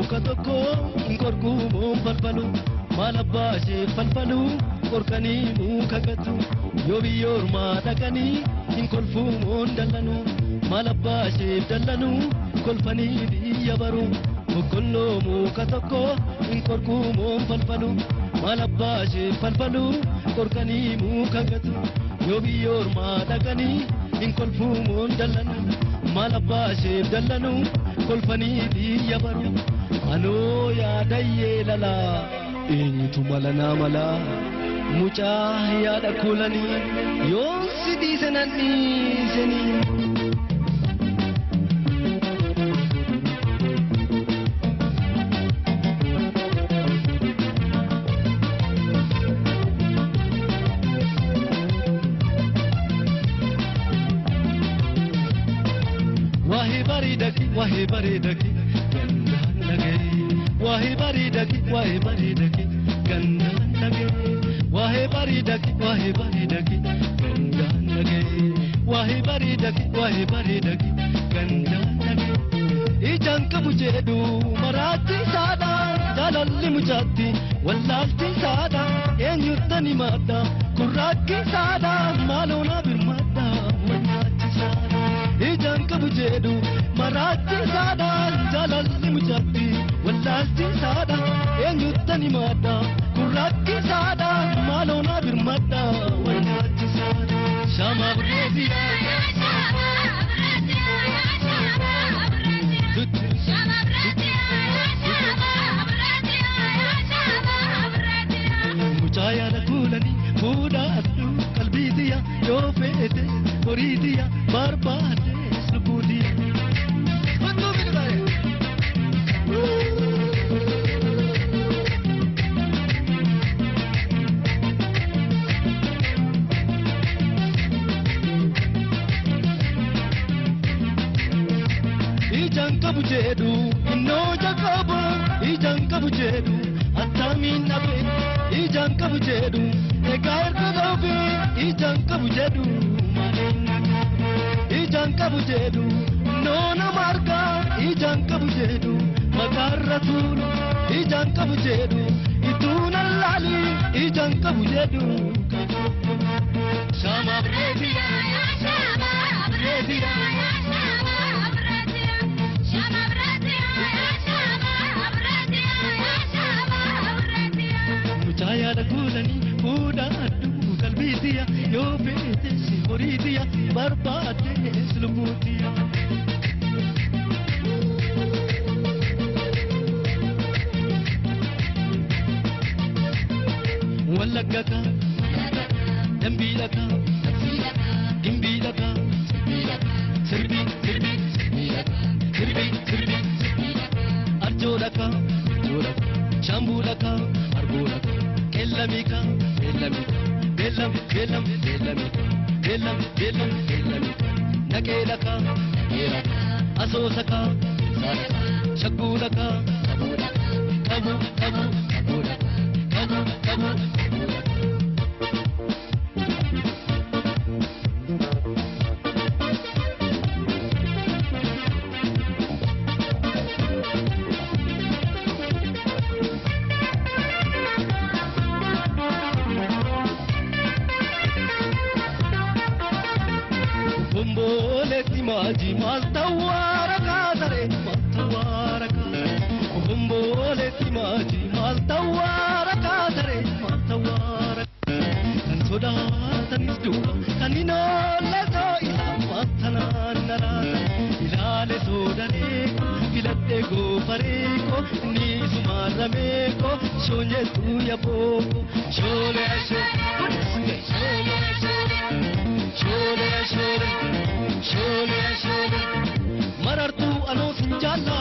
muka tokko korkuu moon falfalu maal abbaa ishee falfalu korkanii muka gatu yoo biyyoormaa dhaqanii hin kolfuu moon dallanu maal abbaa ishee dallanu kolfanii biyya baru boqqolloo muka tokko korkuu moon falfalu maal abbaa ishee falfalu korkanii muka gatu yoo biyyoormaa dhaqanii hin kolfuu moon dallanu maal abbaa ishee dallanu kolfanii biyya baru anoo yaadayyee lalaa eenyutu mala naa malaa mucaa yaada kulanii yoon si dhiise nan dhiisanii. Wahe bareedaki gandaan dhagee wahe bareedaki gandaan dhagee wahe bareedaki gandaan dhagee wahe bareedaki gandaan dhagee ijaan qabu jedhu maraatti saadha jaalalli mucaatti wallaalti saadha eenyuttani maadha kurraakki saadha maaloona birmaadha wallaalti saadha ijaan qabu jedhu maraatti saadha jaalalli mucaatti wallaalti saadha eenyuttani maadha kurraakki saadha maaloona birmaadha wallaalti saadha shama bireediya mucaya da kulani fuda addu qalbidiya yo fete horidiya barbade subudiya bandu bidare ijanka bujedu inno jakobo ijanka bujedu atamin nabe ijanka bujedu egair kodobi ijanka bujedu ijanka bujedu nona marga ijanka bujedu magarratul ijanka bujedu ituna lali ijanka bujedu shama brediya shama brediya mucaya da kulani fuda addu qalbidiya yo fete horidiya barbade sulubutiya wallagaka dambilaka dimbilaka sirbi arjolaka shambulaka arbulaka kellamika nakelaka asosaka shagulaka kabu maji maltawara kadare maltawara kumbole timaji maltawara kadare maltawara kan soda tanisdu kanino lazo ila matana nara ilale sodare filate go pareko ni sumarame ko shonye tu yabo shole ashe shole marartu ano sinjala